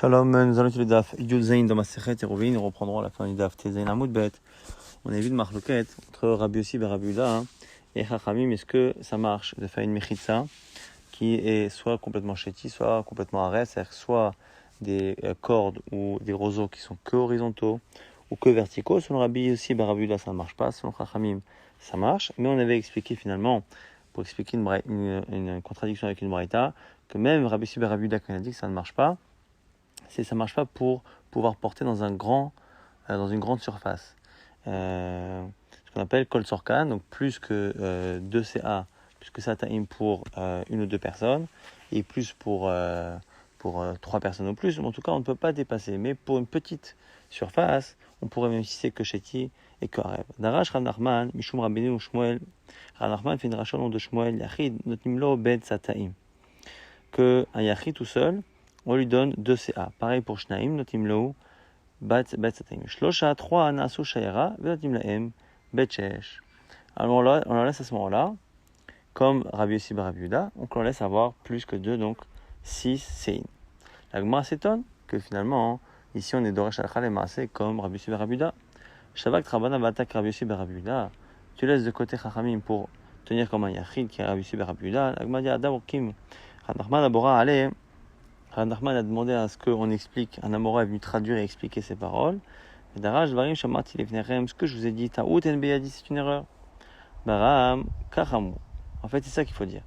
Shalom, nous allons étudier le daf Yud Zayin dans Masechet Eruvin. Nous reprendrons à la fin du daf Tezayin Amud Bet. On a vu de marloquette entre Rabbi Yossi et Rabbi Yehuda et Chachamim. Est-ce que ça marche de faire une mechitza qui est soit complètement chéti, soit complètement arrêt, c'est-à-dire soit des cordes ou des roseaux qui sont que horizontaux ou que verticaux. Selon Rabbi Yossi et Rabbi Yehuda, ça ne marche pas. Selon Chachamim, ça marche. Mais on avait expliqué finalement, pour expliquer une contradiction avec une braïta, que même Rabbi Yossi et Rabbi Yehuda, quand il a dit que ça ne marche pas, ça ne marche pas pour pouvoir porter dans une grande surface. Ce qu'on appelle kol sorkan, donc plus que 2 CA, plus que ça taïm pour une ou deux personnes, et plus pour 3 personnes ou plus. En tout cas, on ne peut pas dépasser. Mais pour une petite surface, on pourrait même si c'est que Sheti et que Areb. Darash Rav Nachman, Mishum Rabbeinu ou Shmuel, Rav Nachman fait une rachat au nom de Shmuel, Yachid, Notimlo Bed Sataim. Que un Yachid tout seul, on lui donne 2 CA. Pareil pour Shnaim, Notimlo Bat Sataim. Shlosha, 3 Nasu Shayera, Notim Laem, Bet Shesh. Alors on leur laisse à ce moment-là, comme Rabbi Yossi Bar Rabbi Yehuda, on leur laisse avoir plus que 2, donc 6 Sein. La Gemara s'étonne que finalement, ici on est Doresh Al-Khal et Maaseh comme Rabbi Yossi Bar Rabbi Yehuda. Shavak Trabana Batak Rabbi Yossi Bar Rabbi Yehuda. Tu laisses de côté Chachamim pour tenir comme un Yachid qui est Rabbi Yossi Bar Rabbi Yehuda. La Gemara dit Adam Kim. Radnachman Abora allez. Radnachman a demandé à ce qu'on explique, un Amora est venu traduire et expliquer ses paroles. Et Darash Varim Shamati Lefnechem, ce que je vous ai dit, Ta'out En Beyadi, c'est une erreur. Baram Kachamu. En fait, c'est ça qu'il faut dire.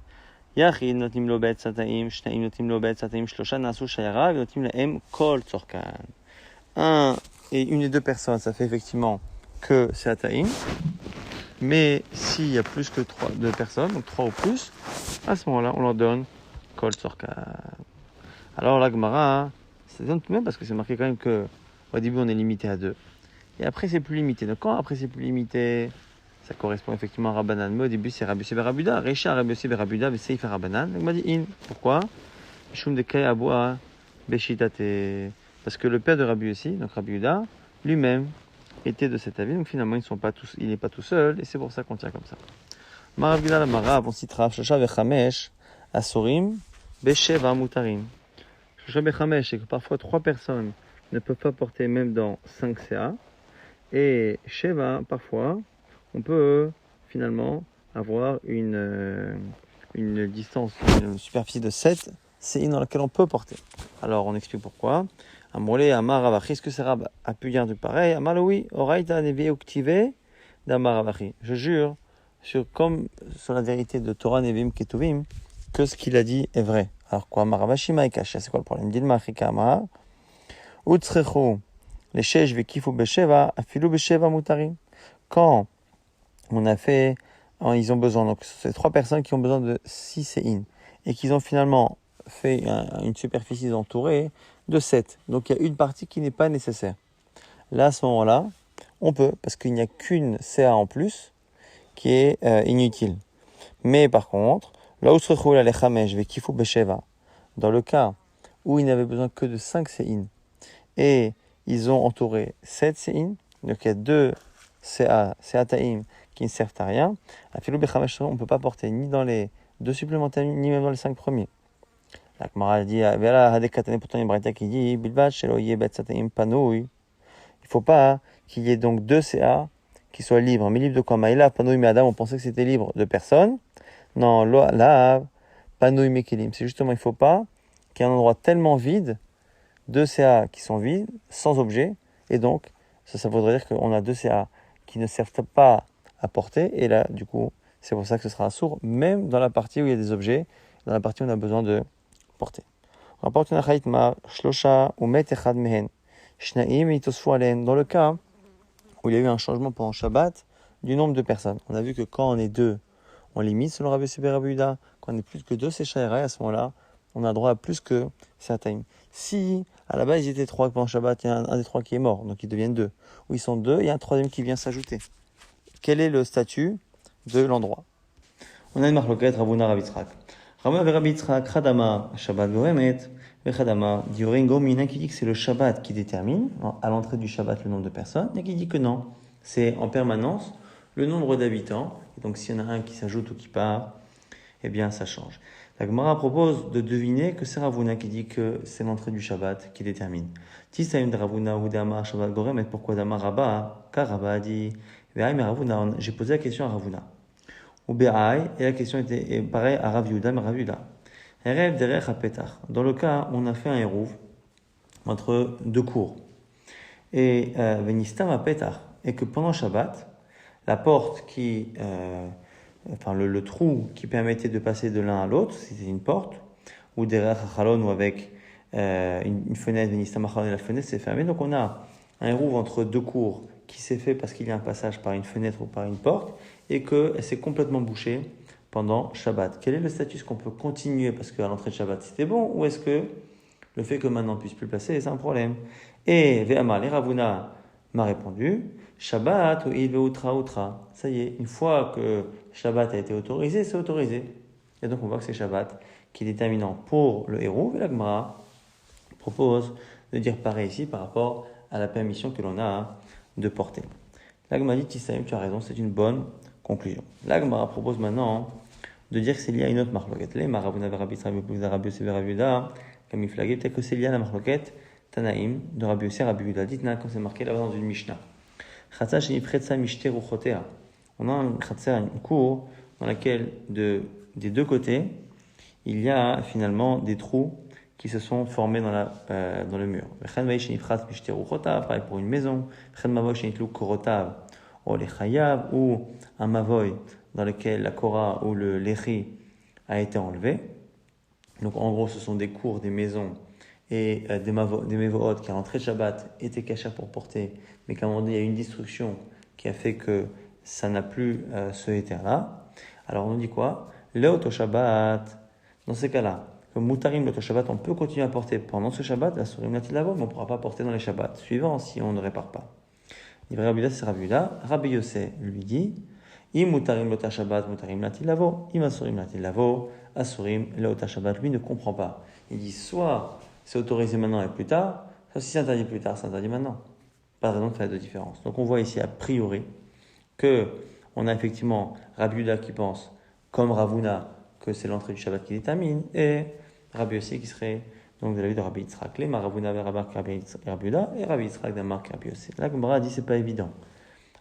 Yachid notim lo bet sataim, shnaim notim lo bet sataim, shlosha nasu shayara, notim laem kol tzorkan. Un et une et deux personnes, ça fait effectivement que c'est ataim. Mais s'il y a plus que 2 personnes, donc 3 ou plus, à ce moment-là, on leur donne kol tzorkan. Alors la Gemara, ça donne tout de même parce que c'est marqué quand même que au début on est limité à 2. Et après c'est plus limité. Donc quand après c'est plus limité, ça correspond effectivement à Rabbanan. Mais au début c'est Rabbi Yossi Bar Rabbi Yehuda. Recha Rabbi Yossi Bar Rabbi Yehuda, Seif Rabbanan. Donc il m'a dit in. Pourquoi? Mishum de Kay Aboa Beshitate. Parce que le père de Rabbi Yossi, donc Rabbi Yehuda, lui-même était de cet avis. Donc finalement il n'est pas tout seul et c'est pour ça qu'on tient comme ça. Maravila la Marav, on citera Shosha Vechamesh Asorim Besheva Mutarim. Shosha Vechamesh, c'est que parfois 3 personnes ne peuvent pas porter même dans 5 CA. Et Sheva, parfois, on peut finalement avoir une distance, une superficie de 7 CI dans laquelle on peut porter. Alors on explique pourquoi. Amolé, Amar Ravachi, est-ce que c'est Rab a pu dire un truc pareil? Amar oui, Oraita Nevi Uktive d'Amar Ravachi. Je jure, sur la vérité de Torah Nevim Ketuvim, que ce qu'il a dit est vrai. Alors quoi, Amar Ravashi Maïkash, c'est quoi le problème? Dilma Afrika Amar, Utsrechu, les Shesh Vekifu Besheva, Afilu Besheva Mutarim. Quand ils ont besoin, donc c'est 3 personnes qui ont besoin de 6 séines, et qu'ils ont finalement fait une superficie entourée de 7. Donc il y a une partie qui n'est pas nécessaire. Là, à ce moment-là, on peut, parce qu'il n'y a qu'une CA en plus qui est inutile. Mais par contre, là où se retrouve la Chamesh Vekifu Besheva, dans le cas où ils n'avaient besoin que de 5 séines, et ils ont entouré 7 séines, donc il y a 2 CA taïm qui ne servent à rien. À Filou Bechamesh, on ne peut pas porter ni dans les 2 supplémentaires, ni même dans les 5 premiers. La Gemara dit, pourtant une braïta qui dit, Bilbat shelo yebet sataim panouy. Il ne faut pas qu'il y ait donc 2 CA qui soient libres. Mais libres de quoi? Maïla, panouy mais Adam, on pensait que c'était libre de personne. Non, là, panouy mekelim. C'est justement, il ne faut pas qu'il y ait un endroit tellement vide, 2 CA qui sont vides, sans objet, et donc, ça voudrait dire qu'on a 2 CA qui ne servent pas à porter, et là, du coup, c'est pour ça que ce sera sourd, même dans la partie où il y a des objets, dans la partie où on a besoin de porter. On rapporte une achaïtma, shlosha, ou met echad mehen, shnaim itosfu alen, dans le cas où il y a eu un changement pendant Shabbat du nombre de personnes. On a vu que quand on est 2, on limite selon Rabbi Yossi Bar Rabbi Yehuda, quand on est plus que 2, c'est shayra, à ce moment-là, on a droit à plus que Sataim. Si, à la base, ils étaient 3 pendant Shabbat, il y a un des 3 qui est mort, donc ils deviennent 2. Ou ils sont 2, il y a un 3e qui vient s'ajouter. Quel est le statut de l'endroit? On a une marloquette, Rabouna Rav Yitzhak. Rabouna Rav Yitzhak, Khadama, Shabbat Goremet, Khadama, Dioringo, il y en a qui dit que c'est le Shabbat qui détermine, à l'entrée du Shabbat, le nombre de personnes. Il y en a qui dit que non, c'est en permanence le nombre d'habitants. Et donc s'il y en a un qui s'ajoute ou qui part, eh bien ça change. La Gemara propose de deviner que c'est Ravuna qui dit que c'est l'entrée du Shabbat qui détermine. Tisaïm de Ravuna ou d'Amar Shabbat Gorem, et pourquoi d'Amar Rabba? Car Rabba a dit, j'ai posé la question à Ravuna. Ou Be'aï, et la question était pareil à Rav Yehuda, mais Rav Yehuda. Erev derech hapetar. Dans le cas où on a fait un hérouv entre deux cours, et Venistam hapetar, et que pendant Shabbat, la porte qui, le trou qui permettait de passer de l'un à l'autre, c'était une porte, ou derech hachalon, ou avec une fenêtre, Venistam hachalon, et la fenêtre s'est fermée. Donc on a un hérouv entre deux cours qui s'est fait parce qu'il y a un passage par une fenêtre ou par une porte, et qu'elle s'est complètement bouchée pendant Shabbat. Quel est le statut? Est-ce qu'on peut continuer parce qu'à l'entrée de Shabbat c'était bon, ou est-ce que le fait que maintenant on ne puisse plus passer, c'est un problème? Et Ve'amar, les Ravuna m'a répondu, Shabbat ou Ilveutra Utra. Ça y est, une fois que Shabbat a été autorisé, c'est autorisé. Et donc on voit que c'est Shabbat qui est déterminant pour le héros. Et la Gemara propose de dire pareil ici par rapport à la permission que l'on a de porter. La Gemara dit, Tissaïm, tu as raison, c'est une bonne conclusion. La Gemara propose maintenant de dire que c'est lié à une autre marloquette. Les Maravuna Rabbi Yossi Rabbi Yehuda, comme il flaguait, peut-être que c'est lié à la marloquette Tanaïm de Rabbi Yossi Rabbi Yehuda. Dites-nous quand c'est marqué là-bas dans une Mishnah. Chatsa sheni pretsa mishte ruchotea. On a une cour dans laquelle des deux côtés, il y a finalement des trous qui se sont formés dans le mur. Pareil pour une maison. Ou un mavoy dans lequel la kora ou le lechi a été enlevé. Donc en gros, ce sont des cours, des maisons et des mevohot qui à l'entrée de Shabbat étaient cachés pour porter, mais qu'à un moment donné, il y a eu une destruction qui a fait que ça n'a plus ce éther-là. Alors on nous dit quoi? Leoto Shabbat. Dans ces cas-là, comme Moutarim, l'autre Shabbat, on peut continuer à porter pendant ce Shabbat, la Surim Latilavo, mais on ne pourra pas porter dans les Shabbats suivants si on ne répare pas. Rabbi Yehuda, c'est Rabbi Yehuda. Rabbi Yossé lui dit, Im Moutarim l'autre Shabbat, Moutarim Latilavo, Im Asurim Latilavo, Asurim l'autre Shabbat. Lui ne comprend pas. Il dit soit c'est autorisé maintenant et plus tard, soit si c'est interdit plus tard, c'est interdit maintenant. Pas de raison de faire de différence. Donc on voit ici a priori que on a effectivement Rabbi Yehuda qui pense, comme Ravuna, que c'est l'entrée du Shabbat qui détermine, et Rabbi Yossi qui serait donc de la vie de Rabbi Yitzhak. Les Maravuna Rabbi Yehuda et Rabbi Yitzhak d'Amar Rabbi Yossi. Là, Gemara dit c'est pas évident.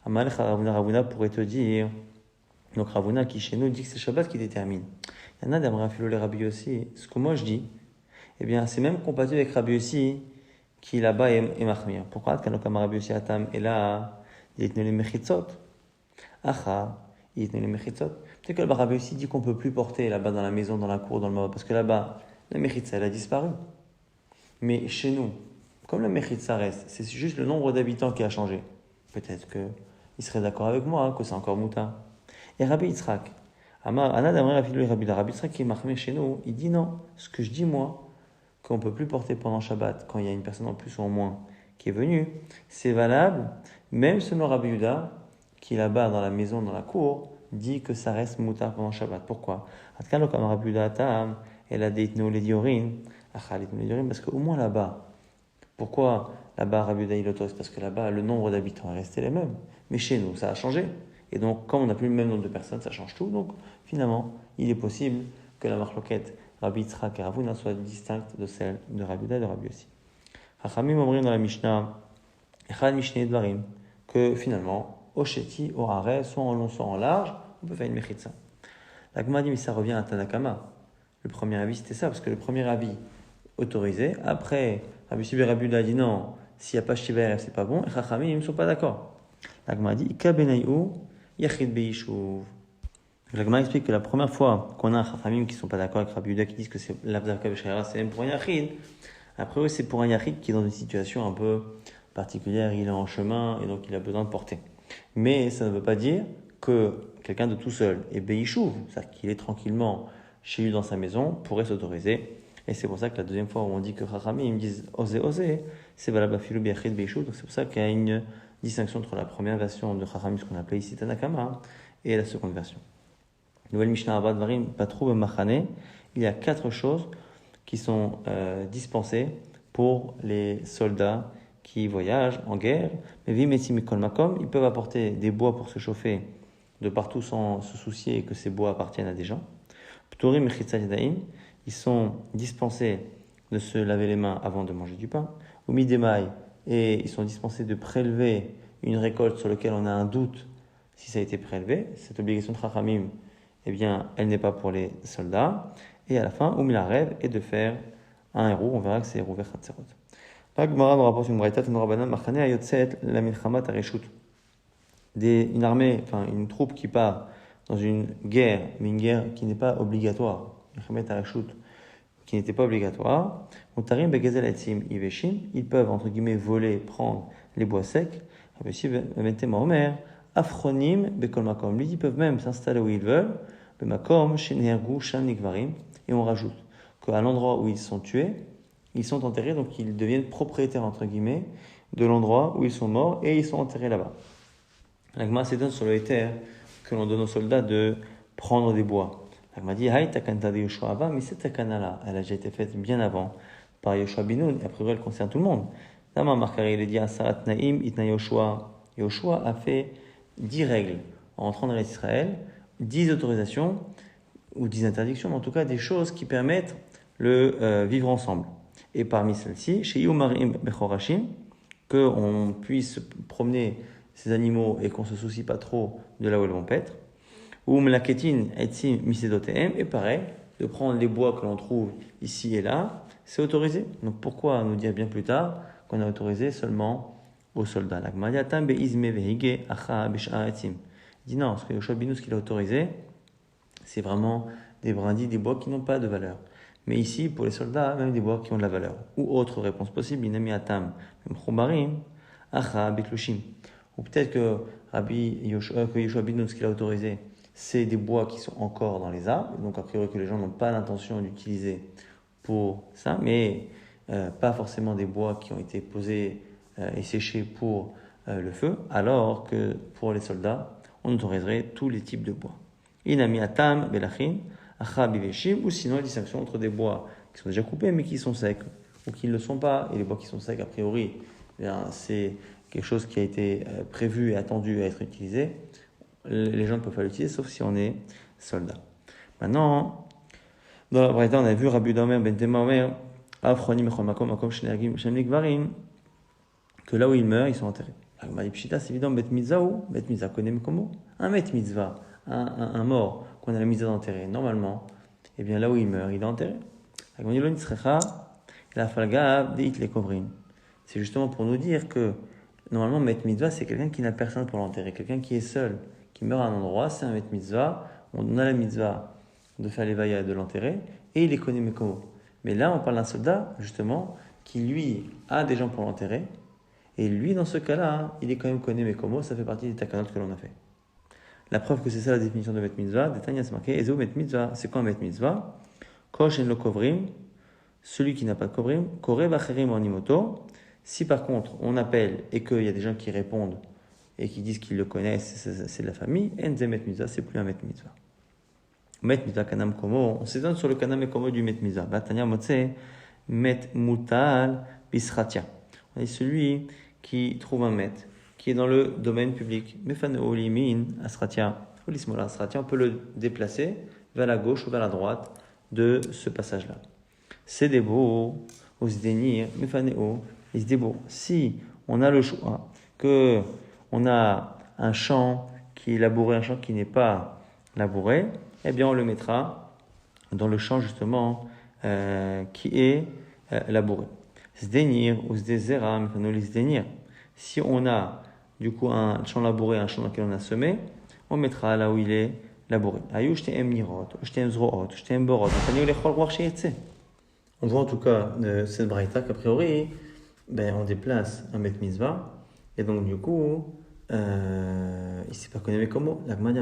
Amal Ravuna pourrait te dire, donc Ravuna qui chez nous dit que c'est Shabbat qui détermine. Il y en a d'Amar Philo les Rabbi Yossi. Ce que moi je dis, eh bien c'est même compatible avec Rabbi Yossi qui là-bas est Machmir. Pourquoi? Quand Rabbi Yossi Atam est là, il est les Mechitzot. Acha, il est les Mechitzot. Peut-être que le Rabbi aussi dit qu'on ne peut plus porter là-bas dans la maison, dans la cour, dans le mava, parce que là-bas, la Mechitza, elle a disparu. Mais chez nous, comme la Mechitza reste, c'est juste le nombre d'habitants qui a changé. Peut-être qu'il serait d'accord avec moi, que c'est encore Mouta. Et Rabbi Yitzhak, Rabbi Yitzhak qui est marqué chez nous, il dit non, ce que je dis moi, qu'on ne peut plus porter pendant Shabbat, quand il y a une personne en plus ou en moins qui est venue, c'est valable, même selon Rabbi Yehuda, qui est là-bas dans la maison, dans la cour, dit que ça reste moutar pendant Shabbat. Pourquoi? Parce qu'au moins là-bas, pourquoi là-bas Rabbi Yehuda il autorise? Parce que là-bas, le nombre d'habitants est resté les mêmes. Mais chez nous, ça a changé. Et donc, comme on n'a plus le même nombre de personnes, ça change tout. Donc, finalement, il est possible que la marloquette Rabbi Yitzhak et Ravuna soit distincte de celle de Rabbi Yehuda et de Rabbi Yossi. Chachamim omrim dans la Mishnah, Echad Mishneh Dvarim, que finalement, Osheti, au arrêt, soit en long, soit en large, on peut faire une mechitza. La Gemara dit, mais ça revient à Tanakama. Le premier avis, c'était ça, parce que le premier avis autorisé, après, Rabbi Yossi et Rabbi Yehuda a dit non, s'il n'y a pas Shiva, c'est pas bon, et Chachamim, ils ne sont pas d'accord. La Gemara dit, Ika benayu, yachid beishuv. La Gemara explique que la première fois qu'on a un Chachamim qui ne sont pas d'accord avec Rabbi Yehuda, qui disent que c'est l'Avdaka B'Shayara, c'est même pour un yachid. Après, c'est pour un yachid qui est dans une situation un peu particulière, il est en chemin, et donc il a besoin de porter. Mais ça ne veut pas dire que quelqu'un de tout seul est Beishuv, c'est-à-dire qu'il est tranquillement chez lui dans sa maison, pourrait s'autoriser. Et c'est pour ça que la deuxième fois où on dit que Chachamim, ils me disent oser, c'est valable à Filou Biachid Beishuv. Donc c'est pour ça qu'il y a une distinction entre la première version de Chachamim, ce qu'on appelait ici Tanakama, et la seconde version. Nouvelle Mishnah Abba Dvarim, Patrou et Machane. Il y a 4 choses qui sont dispensées pour les soldats qui voyagent en guerre, mais ils peuvent apporter des bois pour se chauffer de partout sans se soucier que ces bois appartiennent à des gens. Pturim mechitza yadayim, ils sont dispensés de se laver les mains avant de manger du pain. Ou midemai, et ils sont dispensés de prélever une récolte sur laquelle on a un doute si ça a été prélevé. Cette obligation de Chachamim, eh bien, elle n'est pas pour les soldats. Et à la fin, Umilarev est de faire un héros. On verra que c'est héros Vechatzerot. La Gemara nous rapporte une braïta, une Rabbanan, Machane Ayotset, la Milchamat Areshut. Une armée, enfin une troupe qui part dans une guerre, mais une guerre qui n'est pas obligatoire, Milchamat Areshut, qui n'était pas obligatoire. Mutarim Begazel Etzim Iveshim, ils peuvent, entre guillemets, voler, prendre les bois secs. Omer, Afronim Bekol Makom. Lui, ils peuvent même s'installer où ils veulent. Bemakom, Shenergu, Shan Nikvarim. Et on rajoute qu'à l'endroit où ils sont tués, ils sont enterrés, donc ils deviennent propriétaires, entre guillemets, de l'endroit où ils sont morts et ils sont enterrés là-bas. La Gemara s'étonne sur le éther que l'on donne aux soldats de prendre des bois. La Gemara dit, Haï takanta de Yoshua Ava, mais cette takana-là, elle a déjà été faite bien avant par Yoshua Binoun, et a priori elle concerne tout le monde. Dama Markari, il dit, Asarat Naim, Itna Yoshua. Yoshua a fait 10 règles en entrant dans l'Israël, 10 autorisations, ou 10 interdictions, mais en tout cas des choses qui permettent le vivre ensemble. Et parmi celles-ci, chez Yumarim Bechorashim, qu'on puisse promener ces animaux et qu'on ne se soucie pas trop de là où elles vont paître. Ou Mlaketin Etzim Misedotehem, et pareil, de prendre les bois que l'on trouve ici et là, c'est autorisé. Donc pourquoi nous dire bien plus tard qu'on a autorisé seulement aux soldats? Il dit non, ce que Yoshua Binu, ce qu'il a autorisé, c'est vraiment des brindilles, des bois qui n'ont pas de valeur. Mais ici, pour les soldats, même des bois qui ont de la valeur. Ou autre réponse possible, Inami Atam, Mchobarim, Acha, Beklushim. Ou peut-être que Yoshua Binu, ce qu'il a autorisé, c'est des bois qui sont encore dans les arbres, donc a priori que les gens n'ont pas l'intention d'utiliser pour ça, mais pas forcément des bois qui ont été posés et séchés pour le feu, alors que pour les soldats, on autoriserait tous les types de bois. Inami Atam, Belachim, ou sinon la distinction entre des bois qui sont déjà coupés mais qui sont secs ou qui ne le sont pas, et les bois qui sont secs a priori c'est quelque chose qui a été prévu et attendu à être utilisé. Les gens ne peuvent pas l'utiliser sauf si on est soldat. Maintenant, dans la Braïta, on a vu Rabbi Omer ben Tema Omer Afronim Makom Makom Shemnik Varim, que là où ils meurent, ils sont enterrés. Pshita, c'est évident, Bet Mitzvah ou Bet Mitzvah connaît comment un Bet Mitzvah, un mort qu'on a la mise d'enterrer, normalement, et bien là où il meurt, il est enterré. C'est justement pour nous dire que normalement, Met Mitzvah, c'est quelqu'un qui n'a personne pour l'enterrer, quelqu'un qui est seul, qui meurt à un endroit, c'est un Met Mitzvah, on a la Mitzvah de faire les vaillas et de l'enterrer, et il est connu Mekomo. Mais là, on parle d'un soldat, justement, qui lui a des gens pour l'enterrer, et lui, dans ce cas-là, il est quand même connu Mekomo, ça fait partie des takanot que l'on a fait. La preuve que c'est ça la définition de Met Mitzvah, Détania c'est marqué, Ezo Met Mitzvah, c'est quoi un Met Mitzvah? Kosh en lo kovrim, celui qui n'a pas de kovrim, Kore bacherim en imoto. Si par contre on appelle et qu'il y a des gens qui répondent et qui disent qu'ils le connaissent, c'est de la famille, Enze Met Mitzvah, c'est plus un Met Mitzvah. Met Mitzvah Kanam Komo, on s'étonne sur le Kanam et Komo du Met Mitzvah. Batania Motse, Met Mutal Bisratia. On est celui qui trouve un Met, qui est dans le domaine public. Mefano limin asratia, olismola asratia, on peut le déplacer vers la gauche ou vers la droite de ce passage-là. C'est des beaux, osdenir, mefaneo, isdebo. Si on a le choix, que on a un champ qui est labouré, un champ qui n'est pas labouré, eh bien on le mettra dans le champ justement qui est labouré. Sdenir ou sdezera, mefano lisdenir. Si on a du coup un champ labouré, un champ dans lequel on a semé, on mettra là où il est labouré. On voit en tout cas cette braïta qu'a priori, on déplace un Met Mitzvah, et donc du coup, il ne s'est pas connu comment. Là-bas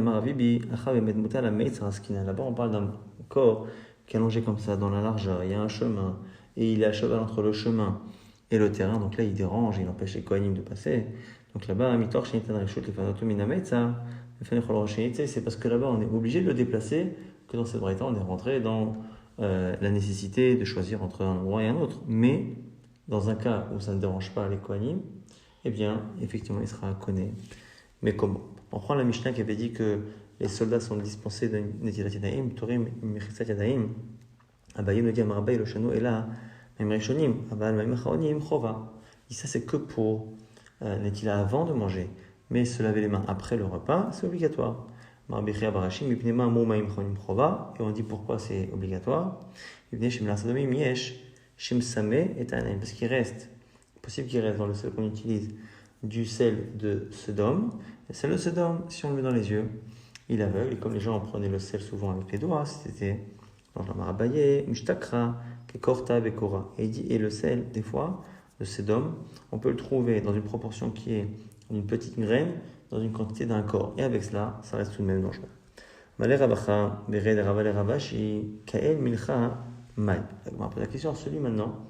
on parle d'un corps qui est allongé comme ça dans la largeur, il y a un chemin, et il est à cheval entre le chemin et le terrain, donc là il dérange, il empêche les kohanim de passer. Donc là-bas, c'est parce que là-bas on est obligé de le déplacer que dans cette braïta on est rentré dans la nécessité de choisir entre un endroit et un autre. Mais dans un cas où ça ne dérange pas les kohanim, eh bien effectivement il sera connu. Mais comment? On prend la Mishnah qui avait dit que les soldats sont dispensés de Netilat Yadayim, Torim, Mechitzat Yadayim. Abaye nous dit Amarabay le Shano est là, même Rishonim, Abal, même Acharonim, Chova. Et ça, c'est que pour Netilat avant de manger. Mais se laver les mains après le repas, c'est obligatoire. Et on dit pourquoi c'est obligatoire. Parce qu'il reste, possible qu'il reste dans le sel qu'on utilise du sel de Sodome. Le sel de Sodome, si on le met dans les yeux, il aveugle. Et comme les gens prenaient le sel souvent avec les doigts, c'était dans la marabaye, mishtakra, kekorta, bekora. Et il dit, et le sel, des fois, de Sodome, on peut le trouver dans une proportion qui est une petite graine dans une quantité d'un corps. Et avec cela, ça reste tout de même dangereux. Malé rabacha, bered ravalé rabashi, kael milcha mai. On va poser la question à celui maintenant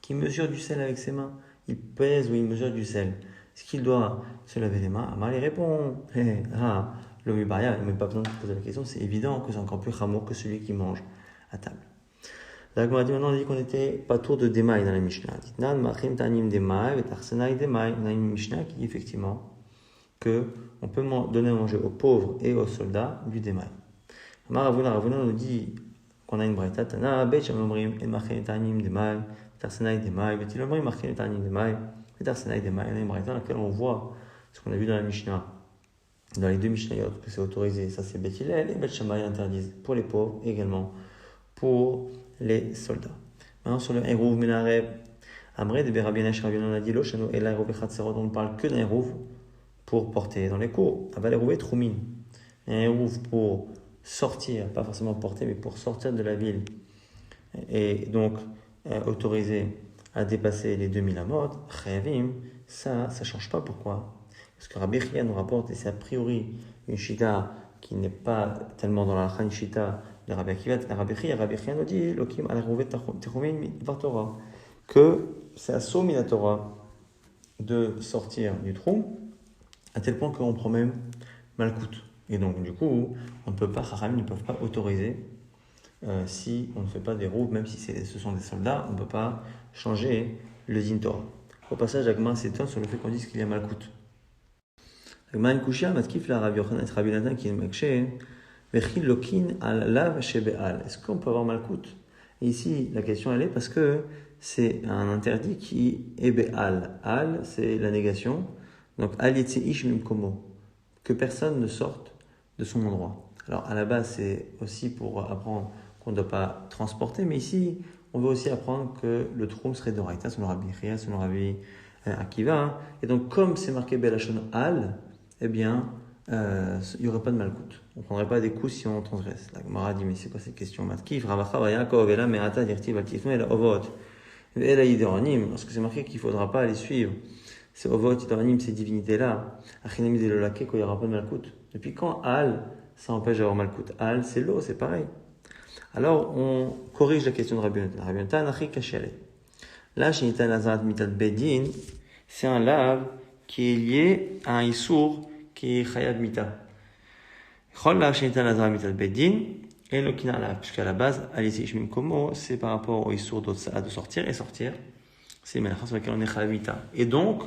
qui mesure du sel avec ses mains. Il pèse ou il mesure du sel. Est-ce qu'il doit se laver les mains? Amar répond, l'homme il n'y a même pas besoin de poser la question, c'est évident que c'est encore plus chamour que celui qui mange à table. La Gemara dit maintenant, on a dit qu'on était pas tour de Demaï dans la Mishnah. On a une Mishnah qui dit effectivement qu'on peut donner à manger aux pauvres et aux soldats du Demaï. Ravuna nous dit qu'on a une braïta. Tana, Bet Shamomrim, et Machin Tanim Demaï, Tarsenaï Demaï, Betilomrim, Machin Tanim Demaï, et Tarsenaï Demaï. On a une braïta dans laquelle on voit ce qu'on a vu dans la Mishnah. Dans les deux Mishnayot, que c'est autorisé, ça c'est Bet Hillel et Bet Shammai interdisent pour les pauvres et également pour les soldats. Maintenant sur le Hérouv Menareb, Amré de Berabianash Rabion, on a dit Loshano et l'Hérouv Echatserot, on ne parle que d'un Hérouv pour porter dans les cours. Aval Hérouv et Troumin. Un Hérouv pour sortir, pas forcément porter, mais pour sortir de la ville et donc autorisé à dépasser les 2000 amot, Chayavim, ça ne change pas. Pourquoi? Parce que Rabbi Chia nous rapporte, et c'est a priori une shita qui n'est pas tellement dans la halakha, une shita de Rabbi Akiva, Rabbi Chia nous dit Lokim al Hérouv Techumin Midvar Torah, que c'est assaut mina Torah de sortir du trou, à tel point qu'on prend même Malkout. Et donc, du coup, on ne peut pas, Chachamim ne peuvent pas autoriser, si on ne fait pas des roues, même si ce sont des soldats, on ne peut pas changer le din Torah. Au passage, Agma s'étonne sur le fait qu'on dise qu'il y a Malkout. Agma en Kushia, Matkif la Rav Yochanan et Rabbi Nathan qui est Mekshe, Vechil Lokin al Lav Shebe'al. Est-ce qu'on peut avoir Malkout? Et ici, la question elle est parce que c'est un interdit qui est Be'al. Al, c'est la négation. Donc, Al Yetze Ish Mimkomo. Que personne ne sorte de son endroit. Alors, à la base, c'est aussi pour apprendre qu'on ne doit pas transporter, mais ici, on veut aussi apprendre que le troum serait d'Oraïta, selon Rabbi Chia, selon Rabbi Akiva. Et donc, comme c'est marqué Belachon Al, eh bien, il n'y aurait pas de malkout. On ne prendrait pas des coups si on transgresse. La Gemara dit, mais c'est quoi cette question? Matkif, Ravacha, Vayakov, Ela, Meata, Dirtiv, Altifno, Ela, Ovot. Ela, Yideronim, parce que c'est marqué qu'il ne faudra pas les suivre. C'est Ovot, Yideronim, ces divinités-là. Achinami, Delolake, qu'il n'y aura pas de malkout. Depuis quand Al, ça empêche d'avoir malkout? Al, c'est l'eau, c'est pareil. Alors, on corrige la question de Rabbi Nathan. Rabbi Nathan, Achi Kashele. Là, Shinita Nazarat Mitat Bedin, c'est un lave qui est lié à un Issour qui est Chayab Mita. Chol la Shinita Nazarat Mitat Bedin, et le Kina lave. Puisqu'à la base, Alisi Ishmim Komo, c'est par rapport au Issour d'Otsa de sortir, et sortir, c'est les malachas sur lesquels on est Chayab Mita. Et donc,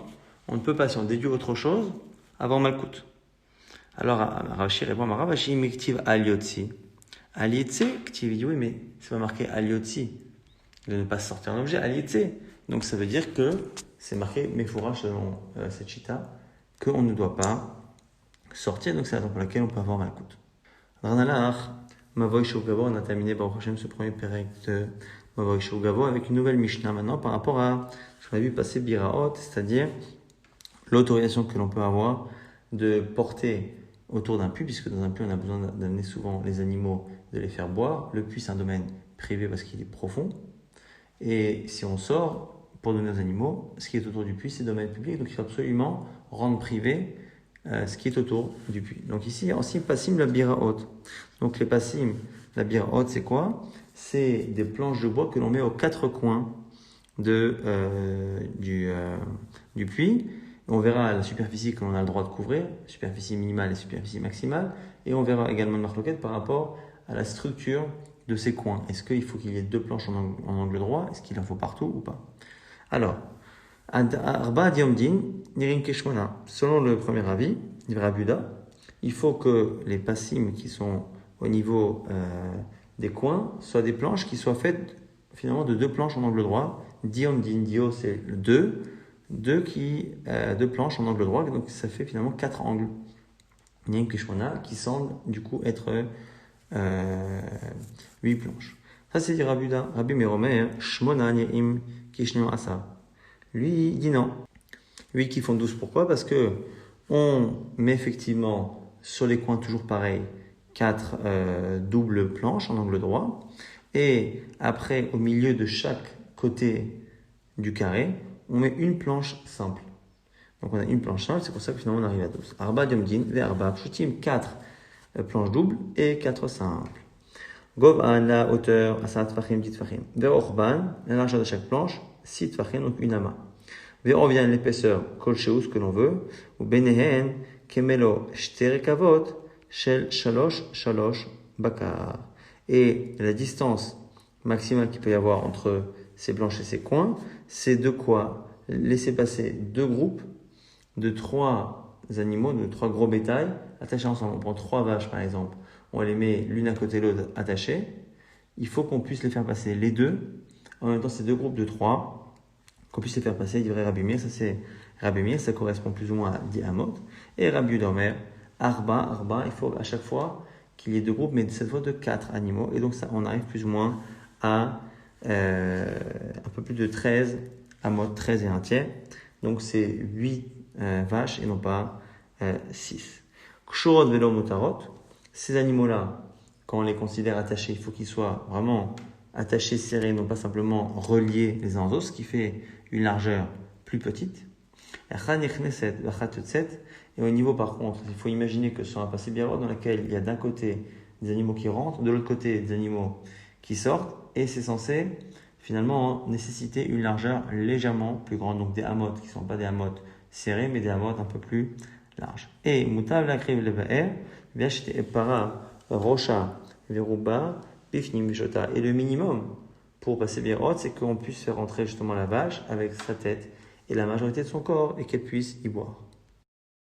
on ne peut pas, si on déduit autre chose, avoir malkout. Alors, Rashi répond à Ravashi, Miktiv Aliotsi. Aliotsi, Ktiv dit oui, mais c'est pas marqué Aliotsi. De ne pas sortir un objet, Aliotsi. Donc, ça veut dire que c'est marqué Mefourach selon cette chita, qu'on ne doit pas sortir. Donc, c'est la raison pour laquelle on peut avoir malkout. Ranalach, Mavoy Shogavo, on a terminé Baruch Hashem ce premier pérec de Mavoy Shogavo avec une nouvelle Mishnah maintenant par rapport à ce qu'on a vu passer Biraot, c'est-à-dire l'autorisation que l'on peut avoir de porter autour d'un puits, puisque dans un puits on a besoin d'amener souvent les animaux, de les faire boire. Le puits c'est un domaine privé parce qu'il est profond, et si on sort pour donner aux animaux, ce qui est autour du puits c'est domaine public, donc il faut absolument rendre privé ce qui est autour du puits. Donc ici aussi passim la biraot. Donc les passim, la biraot c'est quoi? C'est des planches de bois que l'on met aux quatre coins du puits. On verra la superficie que l'on a le droit de couvrir, superficie minimale et superficie maximale, et on verra également une marloquette par rapport à la structure de ces coins. Est-ce qu'il faut qu'il y ait deux planches en angle droit? Est-ce qu'il en faut partout ou pas? Alors, Arba Diomdin, Nirim Keshmona, selon le premier avis, Rabuda, il faut que les passim qui sont au niveau des coins soient des planches qui soient faites finalement de 2 planches en angle droit. Diom, dio, c'est le 2. 2 planches en angle droit, donc ça fait finalement 4 angles. Il y a une kishmona qui semble du coup être 8 planches. Ça c'est dit Rabbi Meromer, Shmona Ne'im Kishneon Asa. Lui il dit non. Lui qui font 12, pourquoi? Parce que on met effectivement sur les coins toujours pareil 4 doubles planches en angle droit. Et après, au milieu de chaque côté du carré, on met une planche simple. Donc on a une planche simple, c'est pour ça que finalement on arrive à 12. Arba diomdin, ve arba pshutim, 4 planches doubles et 4 simples. Gov an, la hauteur, asat tfachim, 10 tfachim. Ve orban, la largeur de chaque planche, 6 tfachim, donc une amas. Ve on revient à l'épaisseur, kol shehu, ce que l'on veut, ou benehen, kemelo, shterekavot, shel shalosh bakar. Et la distance maximale qu'il peut y avoir entre ces planches et ces coins, c'est de quoi laisser passer 2 groupes de 3 animaux, de 3 gros bétails attachés ensemble. On prend 3 vaches par exemple, on les met l'une à côté de l'autre attachées. Il faut qu'on puisse les faire passer les deux. En même temps, c'est 2 groupes de 3, qu'on puisse les faire passer, il dirait Rabbi Meir, ça c'est Rabbi Meir, ça correspond plus ou moins à 10 amot. Et Rabbi Yudomer, Arba, il faut à chaque fois qu'il y ait 2 groupes, mais cette fois de 4 animaux. Et donc ça, on arrive plus ou moins à un peu plus de 13 amot, 13 et un tiers. Donc c'est 8 vaches et non pas 6. Kshorot velo motarot. Ces animaux-là, quand on les considère attachés, il faut qu'ils soient vraiment attachés, serrés, non pas simplement reliés les uns aux autres, ce qui fait une largeur plus petite. Et au niveau par contre, il faut imaginer que sur un passé biarrot dans lequel il y a d'un côté des animaux qui rentrent, de l'autre côté des animaux qui sortent, et c'est censé finalement nécessiter une largeur légèrement plus grande, donc des amotes qui ne sont pas des amotes serrées, mais des amotes un peu plus larges. Et mutav lakriv levaer, viachete para rocha veruba bifnim bishota. Et le minimum pour passer biarrot, c'est qu'on puisse faire rentrer justement la vache avec sa tête et la majorité de son corps et qu'elle puisse y boire.